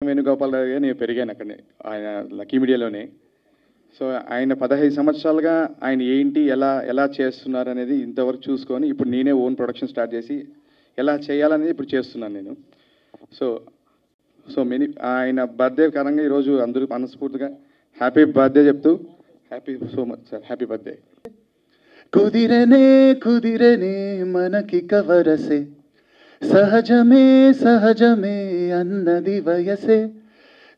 వేణుగోపాల్ గారు నేను పెరిగాను అక్కడనే, ఆయన లక్కీ మీడియాలోనే. సో ఆయన 15 సంవత్సరాలుగా ఆయన ఏంటి ఎలా ఎలా చేస్తున్నారు అనేది ఇంతవరకు చూసుకొని ఇప్పుడు నేనే ఓన్ ప్రొడక్షన్ స్టార్ట్ చేసి ఎలా చేయాలనేది ఇప్పుడు చేస్తున్నాను నేను. సో సో ఆయన బర్త్డే కారణంగా ఈరోజు అందరూ మనస్ఫూర్తిగా హ్యాపీ బర్త్డే చెప్తూ happy so much sir, happy birthday. కుదిరనే కుదిరనే మనకి కవరసే, సహజమే సహజమే అన్నది వయసే,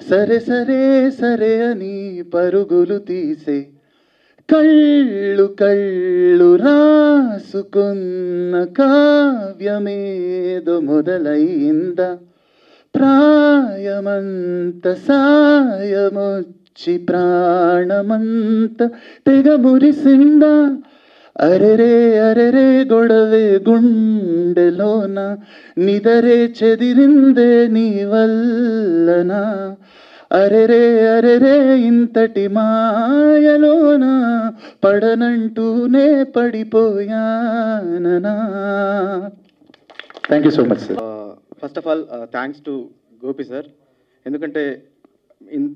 సరే సరే సరే అని పరుగులు తీసే, కళ్ళు కళ్ళు రాసుకున్న కావ్యమేదో మొదలైందా, ప్రాయమంత సాయమొచ్చి ప్రాణమంత తెగ మురిసిందా, అరెరే అరెరే గొడవే గుండెలోన, నిదరే చెదిరిందే నీ వల్లనా, అరెరే అరెరే ఇంతటి మాయలోన పడనంటూనే పడిపోయాననా. Thank you so much sir. First of all thanks to Gopi sir, ఎందుకంటే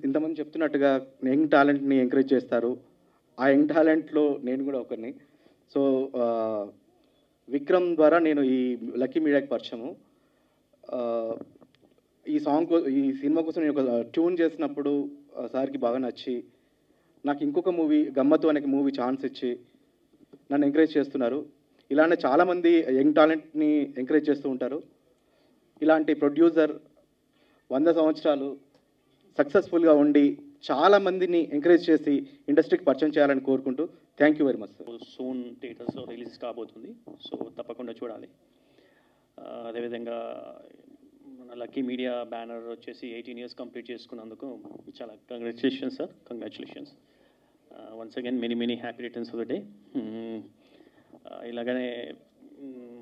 ఇంతమంది చెప్తున్నట్టుగా యంగ్ టాలెంట్ని ఎంకరేజ్ చేస్తారు. ఆ యంగ్ టాలెంట్లో నేను కూడా ఒకరిని. సో విక్రమ్ ద్వారా నేను ఈ లక్కీ మీడియాకి పరిచయము. ఈ సినిమా కోసం నేను ఒక ట్యూన్ చేసినప్పుడు సార్కి బాగా నచ్చి నాకు ఇంకొక మూవీ గమ్మత్తు అనే మూవీ ఛాన్స్ ఇచ్చి నన్ను ఎంకరేజ్ చేస్తున్నారు. ఇలానే చాలామంది యంగ్ టాలెంట్ని ఎంకరేజ్ చేస్తూ ఉంటారు. ఇలాంటి ప్రొడ్యూసర్ 100 సంవత్సరాలు సక్సెస్ఫుల్గా ఉండి చాలామందిని ఎంకరేజ్ చేసి ఇండస్ట్రీకి పరిచయం చేయాలని కోరుకుంటూ thank you very much sir. Soon థియేటర్స్లో రిలీజ్ కాబోతుంది, సో తప్పకుండా చూడాలి. అదేవిధంగా మన లక్కీ మీడియా బ్యానర్ వచ్చేసి 18 years కంప్లీట్ చేసుకున్నందుకు చాలా congratulations sir, congratulations once again, many happy returns of the day. ఇలాగనే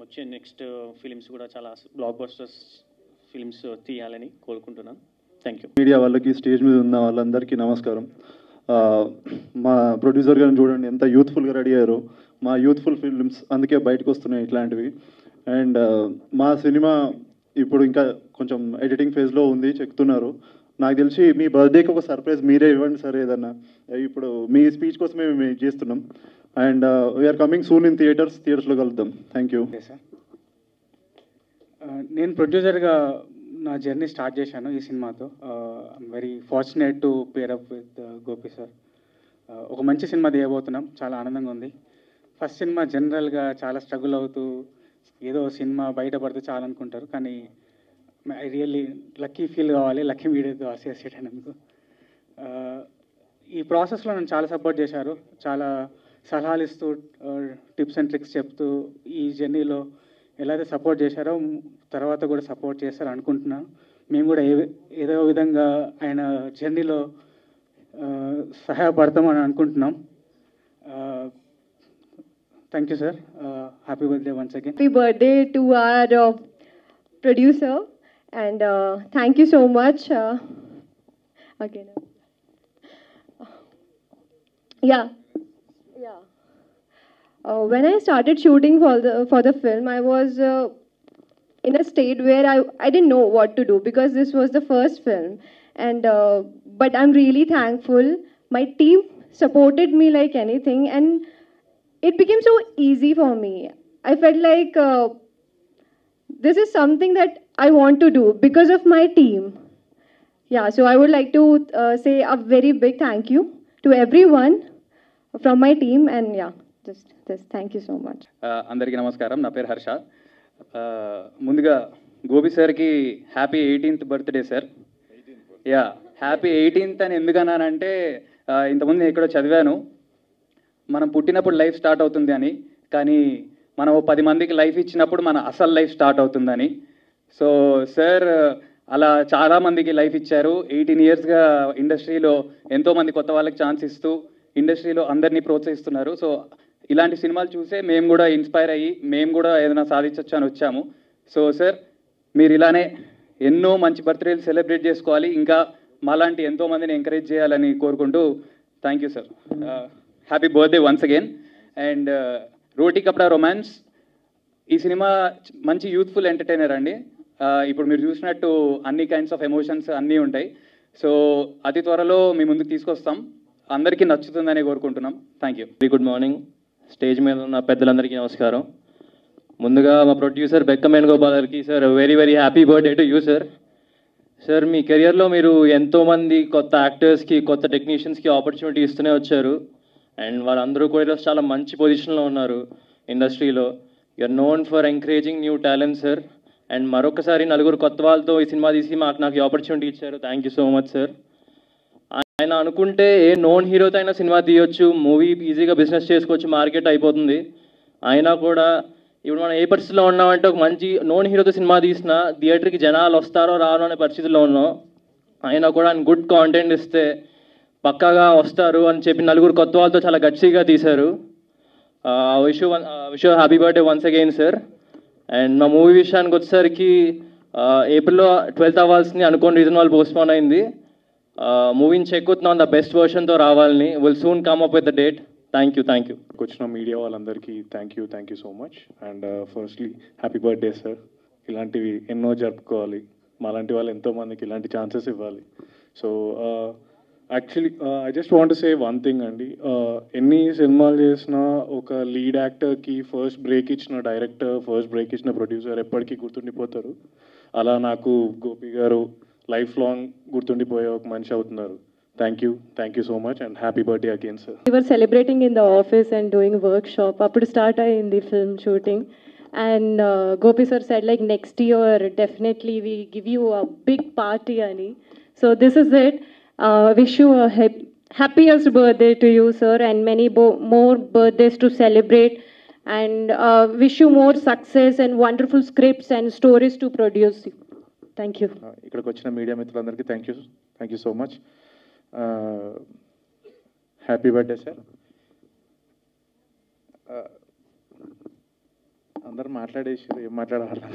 వచ్చే నెక్స్ట్ ఫిలిమ్స్ కూడా చాలా బ్లాక్ బస్టర్స్ ఫిలిమ్స్ తీయాలని కోరుకుంటున్నాను. Thank you. మీడియా వాళ్ళకి, స్టేజ్ మీద ఉన్న వాళ్ళందరికీ నమస్కారం. మా ప్రొడ్యూసర్ గారిని చూడండి ఎంత యూత్ఫుల్గా రెడీ అయ్యారో. మా యూత్ఫుల్ ఫిల్మ్స్ అందుకే బయటకు వస్తున్నాయి ఇట్లాంటివి. అండ్ మా సినిమా ఇప్పుడు ఇంకా కొంచెం ఎడిటింగ్ ఫేజ్లో ఉంది, చెప్తున్నారు. నాకు తెలిసి మీ బర్త్డేకి ఒక సర్ప్రైజ్ మీరే ఇవ్వండి సార్ ఏదన్నా. ఇప్పుడు మీ స్పీచ్ కోసమే మేము చేస్తున్నాం. And we are coming soon in థియేటర్స్లో కలుద్దాం. Thank you. నేను ప్రొడ్యూసర్గా నా జర్నీ స్టార్ట్ చేశాను ఈ సినిమాతో. I'm very fortunate to pair up with Gopi sir. ఒక మంచి సినిమా తీయబోతున్నాం, చాలా ఆనందంగా ఉంది. ఫస్ట్ సినిమా జనరల్గా చాలా స్ట్రగుల్ అవుతూ ఏదో సినిమా బయటపడితే చాలా అనుకుంటారు, కానీ ఐ రియల్లీ లక్కీ ఫీల్ కావాలి లక్కీ మీడియాతో అసోసియేట్ అయినందుకు. ఈ ప్రాసెస్లో నన్ను చాలా సపోర్ట్ చేశారు, చాలా సలహాలు ఇస్తూ టిప్స్ అండ్ ట్రిక్స్ చెప్తూ ఈ జర్నీలో ఎలా అయితే సపోర్ట్ చేశారో తర్వాత కూడా సపోర్ట్ చేస్తారు అనుకుంటున్నాను. మేము కూడా ఏదో విధంగా ఆయన జర్నీలో సహాయపడతామని అనుకుంటున్నాం. Thank you sir. Happy birthday once again. Happy birthday to our producer, and thank you so much. Again. Yeah. When I started shooting for the film, I was in a state where I didn't know what to do because this was the first film, and but I'm really thankful. My team supported me like anything, and it became so easy for me. I felt like this is something that I want to do because of my team. Yeah, so I would like to say a very big thank you to everyone from my team, and yeah, just this. Thank you so much. అందరికీ నమస్కారం, నా పేరు హర్ష. ముందుగా గోపి సార్కి happy 18th birthday sir. Yeah, happy 18th అని ఎందుకన్నానంటే ఇంతకుముందు ఎక్కడో చదివాను, మనం పుట్టినప్పుడు లైఫ్ స్టార్ట్ అవుతుంది అని, కానీ మనం 10 మందికి లైఫ్ ఇచ్చినప్పుడు మన అసలు లైఫ్ స్టార్ట్ అవుతుందని. సో సార్ అలా చాలామందికి లైఫ్ ఇచ్చారు. 18 yearsగా ఇండస్ట్రీలో ఎంతోమంది కొత్త వాళ్ళకి ఛాన్స్ ఇస్తూ ఇండస్ట్రీలో అందరినీ ప్రోత్సహిస్తున్నారు. సో ఇలాంటి సినిమాలు చూసే మేము కూడా ఇన్స్పైర్ అయ్యి మేము కూడా ఏదైనా సాధించవచ్చు అని వచ్చాము. సో సార్ మీరు ఇలానే ఎన్నో మంచి బర్త్డేలు సెలబ్రేట్ చేసుకోవాలి, ఇంకా మాలాంటి ఎంతోమందిని ఎంకరేజ్ చేయాలని కోరుకుంటూ thank you sir. Happy birthday once again. And Roti Kapda Romance ఈ సినిమా మంచి యూత్ఫుల్ ఎంటర్టైనర్ అండి. ఇప్పుడు మీరు చూసినట్టు అన్ని కైండ్స్ ఆఫ్ ఎమోషన్స్ అన్నీ ఉంటాయి. సో అతి త్వరలో మీ ముందుకు తీసుకొస్తాం. అందరికీ నచ్చుతుందని కోరుకుంటున్నాం. Thank you. Very good morning. Stage మీద ఉన్న పెద్దలందరికీ నమస్కారం. ముందుగా మా ప్రొడ్యూసర్ బెక్కం వేణుగోపాల్ గారికి sir very very happy birthday to you sir. Sir మీ కెరియర్లో మీరు ఎంతోమంది కొత్త యాక్టర్స్కి కొత్త టెక్నీషియన్స్కి ఆపర్చునిటీ ఇస్తూనే వచ్చారు. అండ్ వాళ్ళందరూ కూడా ఈరోజు చాలా మంచి పొజిషన్లో ఉన్నారు ఇండస్ట్రీలో. You are known for encouraging new talent sir. And మరొకసారి నలుగురు కొత్త వాళ్ళతో ఈ సినిమా తీసి నాకు ఈ ఆపర్చునిటీ ఇచ్చారు. Thank you so much sir. ఆయన అనుకుంటే ఏ నోన్ హీరోతో అయినా సినిమా తీయొచ్చు, మూవీ ఈజీగా బిజినెస్ చేసుకోవచ్చు, మార్కెట్ అయిపోతుంది. అయినా కూడా ఇప్పుడు మనం ఏ పరిస్థితిలో ఉన్నామంటే ఒక మంచి నోన్ హీరోతో సినిమా తీసినా థియేటర్కి జనాలు వస్తారో రారో అనే పరిస్థితిలో ఉన్నాం. అయినా కూడా ఆయన గుడ్ కాంటెంట్ ఇస్తే పక్కాగా వస్తారు అని చెప్పి నలుగురు కొత్త వాళ్ళతో చాలా గట్టిగా తీశారు. Wish happy birthday once again sir. And మా మూవీ విషయానికి వచ్చేసరికి ఏప్రిల్లో 12th అవ్వాల్సింది, అనుకోని రీజన్ వాళ్ళు పోస్ట్పోన్ అయింది. మూవీని చెక్ అవుతున్నాం ద బెస్ట్ వర్షన్తో రావాలని. Will soon come up with the date. Thank you. వచ్చిన మీడియా వాళ్ళందరికీ thank you so much. And firstly happy birthday sir. ఇలాంటివి ఎన్నో జరుపుకోవాలి, మాలాంటి వాళ్ళు ఎంతోమందికి ఇలాంటి ఛాన్సెస్ ఇవ్వాలి. So actually I just want say one thing అండి. ఎన్ని సినిమాలు చేసినా ఒక లీడ్ యాక్టర్కి ఫస్ట్ బ్రేక్ ఇచ్చిన డైరెక్టర్, ఫస్ట్ బ్రేక్ ఇచ్చిన ప్రొడ్యూసర్ ఎప్పటికీ గుర్తుండిపోతారు. అలా నాకు గోపి గారు లైఫ్ లాంగ్ గుర్తుండిపోయే ఒక మనిషి అవుతున్నారు. Thank you so much and happy birthday again sir. We were celebrating in the office and doing workshop. Appudu start in the film shooting, and Gopi sir said like next year definitely we give you a big party ani. So this is it. Wish you a happiest birthday to you sir, and many more birthdays to celebrate, and wish you more success and wonderful scripts and stories to produce. Thank you. ఇక్కడికి వచ్చిన media మిత్రులందరికీ thank you so much. Happy birthday sir. అందరు మాట్లాడేసి ఏం మాట్లాడాలి.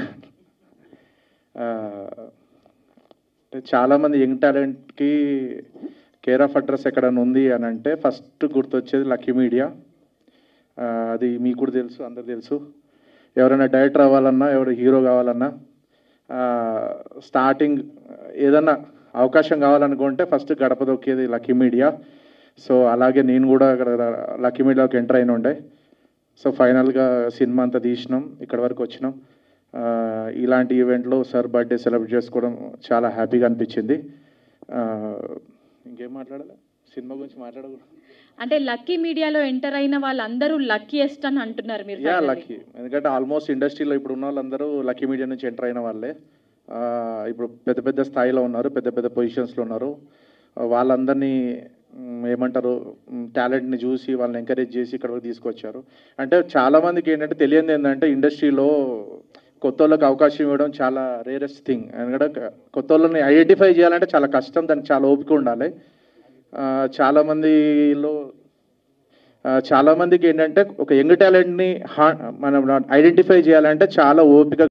చాలామంది young టాలెంట్కి care of address ఎక్కడైనా ఉంది అని అంటే ఫస్ట్ గుర్తొచ్చేది లక్కీ మీడియా. అది మీకు కూడా తెలుసు, అందరు తెలుసు. ఎవరైనా డైరెక్టర్ అవ్వాలన్నా, ఎవరు హీరో కావాలన్నా, స్టార్టింగ్ ఏదన్నా అవకాశం కావాలనుకుంటే ఫస్ట్ గడప దొక్కేది లక్కీ మీడియా. సో అలాగే నేను కూడా అక్కడ లక్కీ మీడియాకి ఎంటర్ అయిన ఉండే. సో ఫైనల్గా సినిమా అంతా తీసినాం, ఇక్కడ వరకు వచ్చినాం. ఇలాంటి ఈవెంట్లో సార్ బర్త్డే సెలబ్రేట్ చేసుకోవడం చాలా హ్యాపీగా అనిపించింది. ఇంకేం మాట్లాడాలి, సినిమా గురించి మాట్లాడకూడదు. అంటే లక్కీ మీడియాలో ఎంటర్ అయిన వాళ్ళందరూ లక్కీయెస్ట్ అని అంటున్నారు మీరు? లక్కీ, ఎందుకంటే ఆల్మోస్ట్ ఇండస్ట్రీలో ఇప్పుడు ఉన్న వాళ్ళందరూ లక్కీ మీడియా నుంచి ఎంటర్ అయిన వాళ్ళే. ఇప్పుడు పెద్ద పెద్ద స్థాయిలో ఉన్నారు, పెద్ద పెద్ద పొజిషన్స్లో ఉన్నారు. వాళ్ళందరినీ ఏమంటారు, టాలెంట్ని చూసి వాళ్ళని ఎంకరేజ్ చేసి ఇక్కడ తీసుకొచ్చారు. అంటే చాలామందికి ఏంటంటే తెలియదు ఏంటంటే ఇండస్ట్రీలో కొత్త వాళ్ళకి అవకాశం ఇవ్వడం చాలా రేరెస్ట్ థింగ్. ఎందుకంటే కొత్త వాళ్ళని ఐడెంటిఫై చేయాలంటే చాలా కష్టం, దానికి చాలా ఓపిక ఉండాలి. చాలామందికి ఏంటంటే ఒక యంగ్ టాలెంట్ని మనం ఐడెంటిఫై చేయాలంటే చాలా ఓపిక.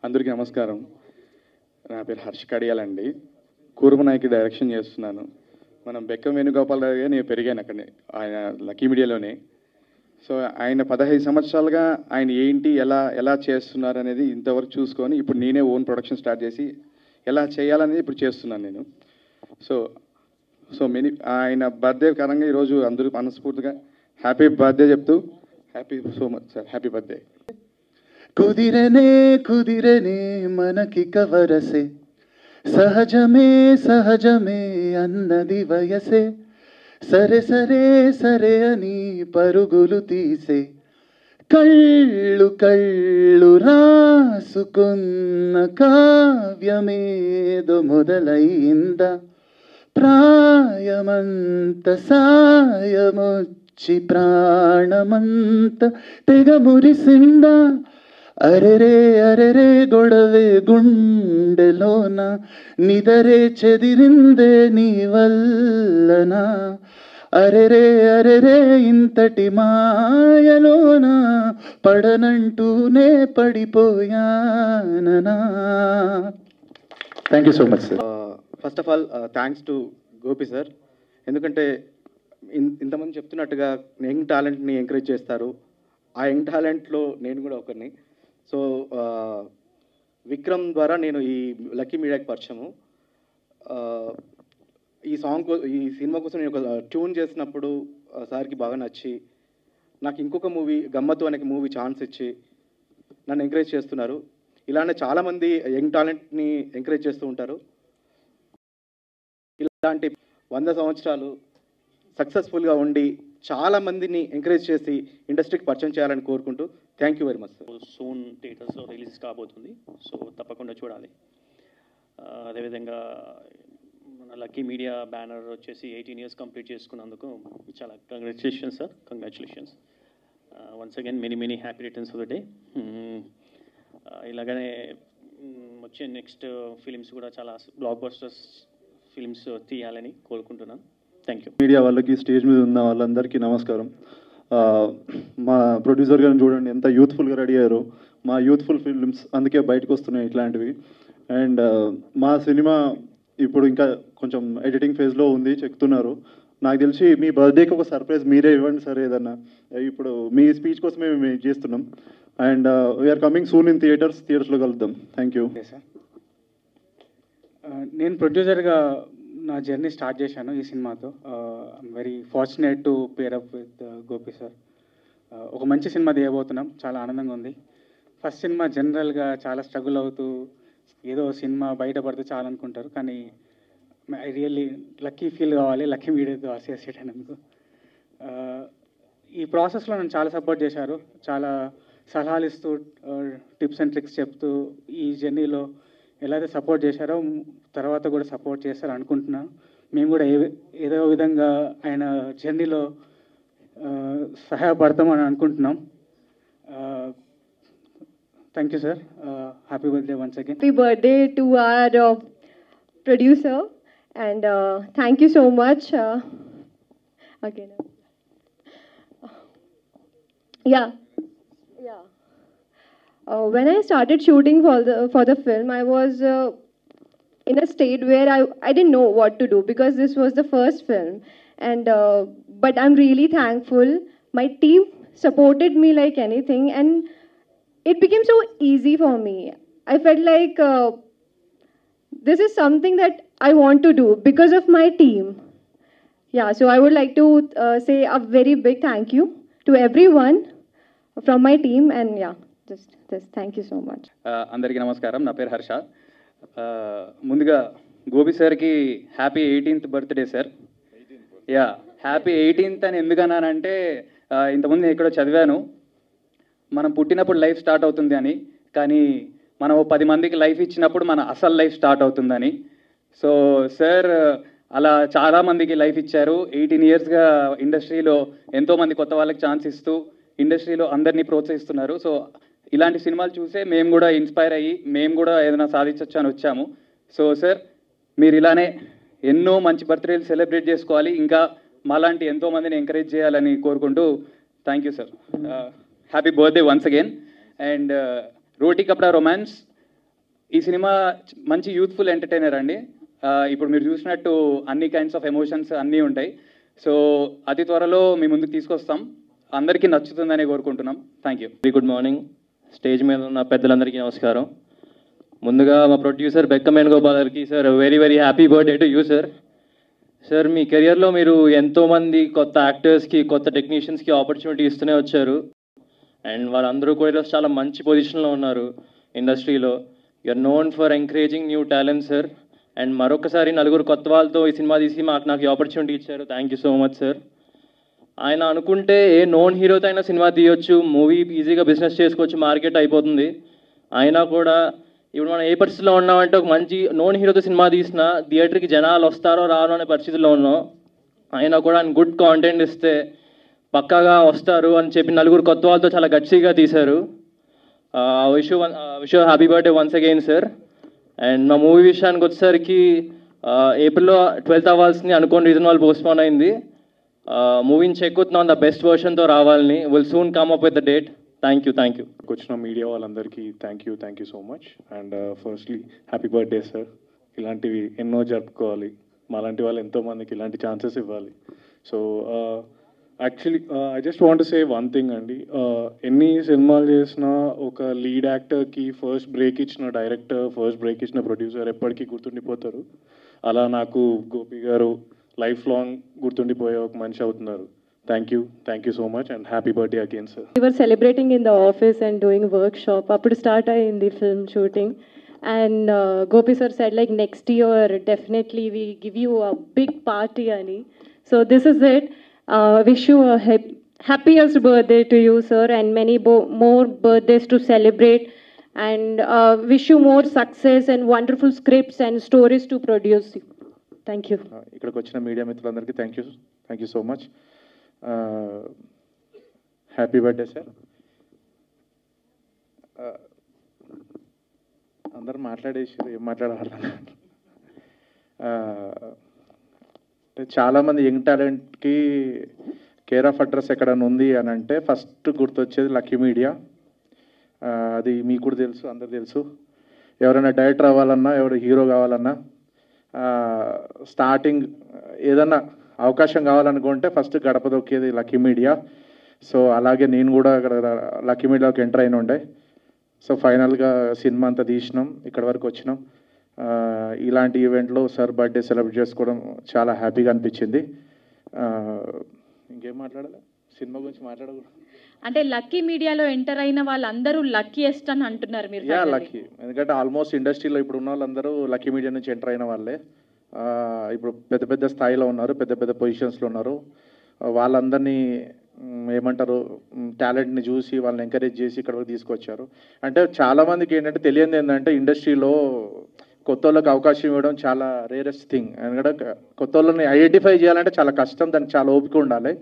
అందరికీ నమస్కారం. నా పేరు హర్ష కడియాలండి. కూర్మనాయకి డైరెక్షన్ చేస్తున్నాను. మనం బెక్కం వేణుగోపాల్ గారు నేను పెరిగాను అక్కడనే, ఆయన లక్కీ మీడియాలోనే. సో ఆయన 15 సంవత్సరాలుగా ఆయన ఏంటి ఎలా చేస్తున్నారు అనేది ఇంతవరకు చూసుకొని ఇప్పుడు నేనే ఓన్ ప్రొడక్షన్ స్టార్ట్ చేసి ఎలా చేయాలనేది ఇప్పుడు చేస్తున్నాను నేను. సో ఆయన బర్త్డే కారణంగా ఈరోజు అందరూ మనస్ఫూర్తిగా హ్యాపీ బర్త్డే చెప్తూ happy so much sir, happy birthday. కుదిరనే మనకి కవరసే, సహజమే అన్నది వయసే, సరే అని పరుగులు తీసే, కళ్ళు రాసుకున్న కావ్యమేదో మొదలైందా, ప్రాయమంత సాయమొచ్చి ప్రాణమంత తెగ మురిసిందా, అరెరే అరెరే గొడవే గుండెలోన నిదరే చెదిరిందే నీ వల్లనా అరెరే అరెరే ఇంతటి మాయలోన పడనంటూనే పడిపోయాననా. Thank you so much sir. First of all thanks to Gopi sir. ఎందుకంటే ఇంతమంది చెప్తున్నట్టుగా యంగ్ టాలెంట్ని ఎంకరేజ్ చేస్తారు. ఆ యంగ్ టాలెంట్లో నేను కూడా ఒకరిని. సో విక్రమ్ ద్వారా నేను ఈ లక్కీ మీడియాకి పరిచయము. ఈ సినిమా కోసం నేను ఒక ట్యూన్ చేసినప్పుడు సార్కి బాగా నచ్చి నాకు ఇంకొక మూవీ గమ్మత్తు అనే మూవీ ఛాన్స్ ఇచ్చి నన్ను ఎంకరేజ్ చేస్తున్నారు. ఇలానే చాలామంది యంగ్ టాలెంట్ని ఎంకరేజ్ చేస్తూ ఉంటారు. ఇలాంటి 100 సంవత్సరాలు సక్సెస్ఫుల్గా ఉండి చాలామందిని ఎంకరేజ్ చేసి ఇండస్ట్రీకి పరిచయం చేయాలని కోరుకుంటూ thank you very much sir. Soon థియేటర్స్లో రిలీజ్ కాబోతుంది, సో తప్పకుండా చూడాలి. అదేవిధంగా మన లక్కీ మీడియా బ్యానర్ వచ్చేసి 18 years కంప్లీట్ చేసుకున్నందుకు చాలా congratulations sir, congratulations once again. Many happy returns of the day. ఇలాగనే వచ్చే నెక్స్ట్ ఫిలిమ్స్ కూడా చాలా బ్లాక్ బస్టర్స్ ఫిలిమ్స్ తీయాలని కోరుకుంటున్నాను. Thank you. మీడియా వాళ్ళకి, స్టేజ్ మీద ఉన్న వాళ్ళందరికీ నమస్కారం. మా ప్రొడ్యూసర్ గారిని చూడండి ఎంత యూత్ఫుల్గా రెడీ అయ్యారు. మా యూత్ఫుల్ ఫిల్మ్స్ అందుకే బయటకు వస్తున్నాయి ఇట్లాంటివి. అండ్ మా సినిమా ఇప్పుడు ఇంకా కొంచెం ఎడిటింగ్ ఫేజ్లో ఉంది, చెప్తున్నారు. నాకు తెలిసి మీ బర్త్డేకి ఒక సర్ప్రైజ్ మీరే ఇవ్వండి సార్ ఏదన్నా. ఇప్పుడు మీ స్పీచ్ కోసమే మేము చేస్తున్నాం. And we are coming soon in థియేటర్స్లో కలుద్దాం. Thank you. నేను ప్రొడ్యూసర్గా నా జర్నీ స్టార్ట్ చేశాను ఈ సినిమాతో. I'm very fortunate to pair up with Gopi sir. ఒక మంచి సినిమా తీయబోతున్నాం, చాలా ఆనందంగా ఉంది. ఫస్ట్ సినిమా జనరల్గా చాలా స్ట్రగుల్ అవుతూ ఏదో సినిమా బయటపడితే చాలా అనుకుంటారు, కానీ ఐ రియల్లీ లక్కీ ఫీల్ కావాలి లక్కీ మీడియాతో అసోసియేట్ అయినందుకు. ఈ ప్రాసెస్లో నన్ను చాలా సపోర్ట్ చేశారు, చాలా సలహాలు ఇస్తూ టిప్స్ అండ్ ట్రిక్స్ చెప్తూ ఈ జర్నీలో ఎలా అయితే సపోర్ట్ చేశారో తర్వాత కూడా సపోర్ట్ చేస్తారు అనుకుంటున్నాను. మేము కూడా ఏదో విధంగా ఆయన జర్నీలో సహాయపడతామని అనుకుంటున్నాం. Thank you sir. Happy birthday once again. Happy birthday to our producer, and thank you so much. Again. Yeah. When I started shooting for the film, I was in a state where I didn't know what to do because this was the first film, and but I'm really thankful. My team supported me like anything, and it became so easy for me. I felt like this is something that I want to do because of my team. Yeah, so I would like to say a very big thank you to everyone from my team, and yeah, just this. Thank you so much. అందరికీ నమస్కారం. నా పేరు హర్ష. ముందుగా గోపి సార్కి happy 18th birthday sir. Yeah, happy 18th అని ఎందుకన్నానంటే ఇంతకుముందు నేను ఎక్కడో చదివాను, మనం పుట్టినప్పుడు లైఫ్ స్టార్ట్ అవుతుంది అని, కానీ మనం 10 మందికి లైఫ్ ఇచ్చినప్పుడు మన అసలు లైఫ్ స్టార్ట్ అవుతుందని. సో సార్ అలా చాలామందికి లైఫ్ ఇచ్చారు. 18 yearsగా ఇండస్ట్రీలో ఎంతోమంది కొత్త వాళ్ళకి ఛాన్స్ ఇస్తూ ఇండస్ట్రీలో అందరినీ ప్రోత్సహిస్తున్నారు. సో ఇలాంటి సినిమాలు చూసే మేము కూడా ఇన్స్పైర్ అయ్యి మేము కూడా ఏదైనా సాధించవచ్చు అని వచ్చాము. సో సార్ మీరు ఇలానే ఎన్నో మంచి బర్త్డేలు సెలబ్రేట్ చేసుకోవాలి, ఇంకా మాలాంటి ఎంతోమందిని ఎంకరేజ్ చేయాలని కోరుకుంటూ thank you sir. Happy birthday once again. And Roti Kapda Romance ఈ సినిమా మంచి యూత్ఫుల్ ఎంటర్టైనర్ అండి. ఇప్పుడు మీరు చూసినట్టు అన్ని కైండ్స్ ఆఫ్ ఎమోషన్స్ అన్నీ ఉంటాయి. సో అతి త్వరలో మీ ముందుకు తీసుకొస్తాం, అందరికీ నచ్చుతుందని కోరుకుంటున్నాం. Thank you. Very good morning. Stage మీద ఉన్న పెద్దలందరికీ నమస్కారం. ముందుగా మా ప్రొడ్యూసర్ బెక్కం వేణుగోపాల్ గారికి sir very happy birthday to you sir. Sir మీ కెరియర్లో మీరు ఎంతోమంది కొత్త యాక్టర్స్కి కొత్త టెక్నీషియన్స్కి ఆపర్చునిటీ ఇస్తూనే వచ్చారు. అండ్ వాళ్ళందరూ కూడా ఈరోజు చాలా మంచి పొజిషన్లో ఉన్నారు ఇండస్ట్రీలో. You are known for encouraging new talent sir. And మరొకసారి నలుగురు కొత్త వాళ్ళతో ఈ సినిమా తీసి నాకు ఈ ఆపర్చునిటీ ఇచ్చారు. Thank you so much sir. ఆయన అనుకుంటే ఏ నోన్ హీరోతో అయినా సినిమా తీయొచ్చు, మూవీ ఈజీగా బిజినెస్ చేసుకోవచ్చు, మార్కెట్ అయిపోతుంది. అయినా కూడా ఇప్పుడు మనం ఏ పరిస్థితిలో ఉన్నామంటే ఒక మంచి నోన్ హీరోతో సినిమా తీసినా థియేటర్కి జనాలు వస్తారో రారో అనే పరిస్థితిలో ఉన్నాం. అయినా కూడా ఆయన గుడ్ కాంటెంట్ ఇస్తే పక్కాగా వస్తారు అని చెప్పి నలుగురు కొత్త వాళ్ళతో చాలా గట్టిగా తీశారు. Wish happy birthday once again sir. And మా మూవీ విషయానికి వచ్చేసరికి ఏప్రిల్లో 12th అవ్వాల్సింది, అనుకోని రీజన్ వాళ్ళు పోస్ట్పోన్ అయింది. మూవీని చెక్ అవుతున్నాం ద బెస్ట్ వర్షన్తో రావాలని. Will soon come up with the date. Thank you. వచ్చిన మీడియా వాళ్ళందరికీ thank you so much. And firstly happy birthday sir. ఇలాంటివి ఎన్నో జరుపుకోవాలి, మాలాంటి వాళ్ళు ఎంతోమందికి ఇలాంటి ఛాన్సెస్ ఇవ్వాలి. So actually I just want say one thing అండి. ఎన్ని సినిమాలు చేసినా ఒక లీడ్ యాక్టర్కి ఫస్ట్ బ్రేక్ ఇచ్చిన డైరెక్టర్, ఫస్ట్ బ్రేక్ ఇచ్చిన ప్రొడ్యూసర్ ఎప్పటికీ గుర్తుండిపోతారు. అలా నాకు గోపి గారు లైఫ్ లాంగ్ గుర్తుండిపోయే ఒక మనిషి అవుతున్నారు. Thank you so much and happy birthday again sir. We were celebrating in the office and doing workshop. Appudu start ayindi film shooting. And Gopi sir said like next year definitely we give you a big party ani. So this is it. Wish you a happiest birthday to you sir, and many more birthdays to celebrate, and wish you more success and wonderful scripts and stories to produce. Thank you. ఇక్కడికి వచ్చిన media మిత్రులందరికీ thank you so much. Happy birthday sir. అందరు మాట్లాడేసారు, ఏం మాట్లాడాలి. చాలామంది young టాలెంట్కి care of address ఎక్కడైనా ఉంది అని అంటే ఫస్ట్ గుర్తొచ్చేది లక్కీ మీడియా. అది మీకు కూడా తెలుసు, అందరు తెలుసు. ఎవరైనా డైరెక్టర్ అవ్వాలన్నా, ఎవరు హీరో కావాలన్నా, స్టార్టింగ్ ఏదన్నా అవకాశం కావాలనుకుంటే ఫస్ట్ గడప దొక్కేది లక్కీ మీడియా. సో అలాగే నేను కూడా అక్కడ లక్కీ మీడియాలోకి ఎంటర్ అయిన ఉండే. సో ఫైనల్గా సినిమా అంతా తీసినాం, ఇక్కడ వరకు వచ్చినాం. ఇలాంటి ఈవెంట్లో సార్ బర్త్డే సెలబ్రేట్ చేసుకోవడం చాలా హ్యాపీగా అనిపించింది. ఇంకేం మాట్లాడాలి, సినిమా గురించి మాట్లాడకూడదు. అంటే లక్కీ మీడియాలో ఎంటర్ అయిన వాళ్ళందరూ లక్కీయెస్ట్ అని అంటున్నారు మీరు? లక్కీ, ఎందుకంటే ఆల్మోస్ట్ ఇండస్ట్రీలో ఇప్పుడు ఉన్న వాళ్ళందరూ లక్కీ మీడియా నుంచి ఎంటర్ అయిన వాళ్ళే. ఇప్పుడు పెద్ద పెద్ద స్థాయిలో ఉన్నారు, పెద్ద పెద్ద పొజిషన్స్లో ఉన్నారు. వాళ్ళందరినీ ఏమంటారు, టాలెంట్ని చూసి వాళ్ళని ఎంకరేజ్ చేసి ఇక్కడ వరకు తీసుకొచ్చారు. అంటే చాలామందికి ఏంటంటే తెలియదు ఏంటంటే ఇండస్ట్రీలో కొత్త వాళ్ళకి అవకాశం ఇవ్వడం చాలా రేరెస్ట్ థింగ్. ఎందుకంటే కొత్త వాళ్ళని ఐడెంటిఫై చేయాలంటే చాలా కష్టం, దానికి చాలా ఓపిక ఉండాలి.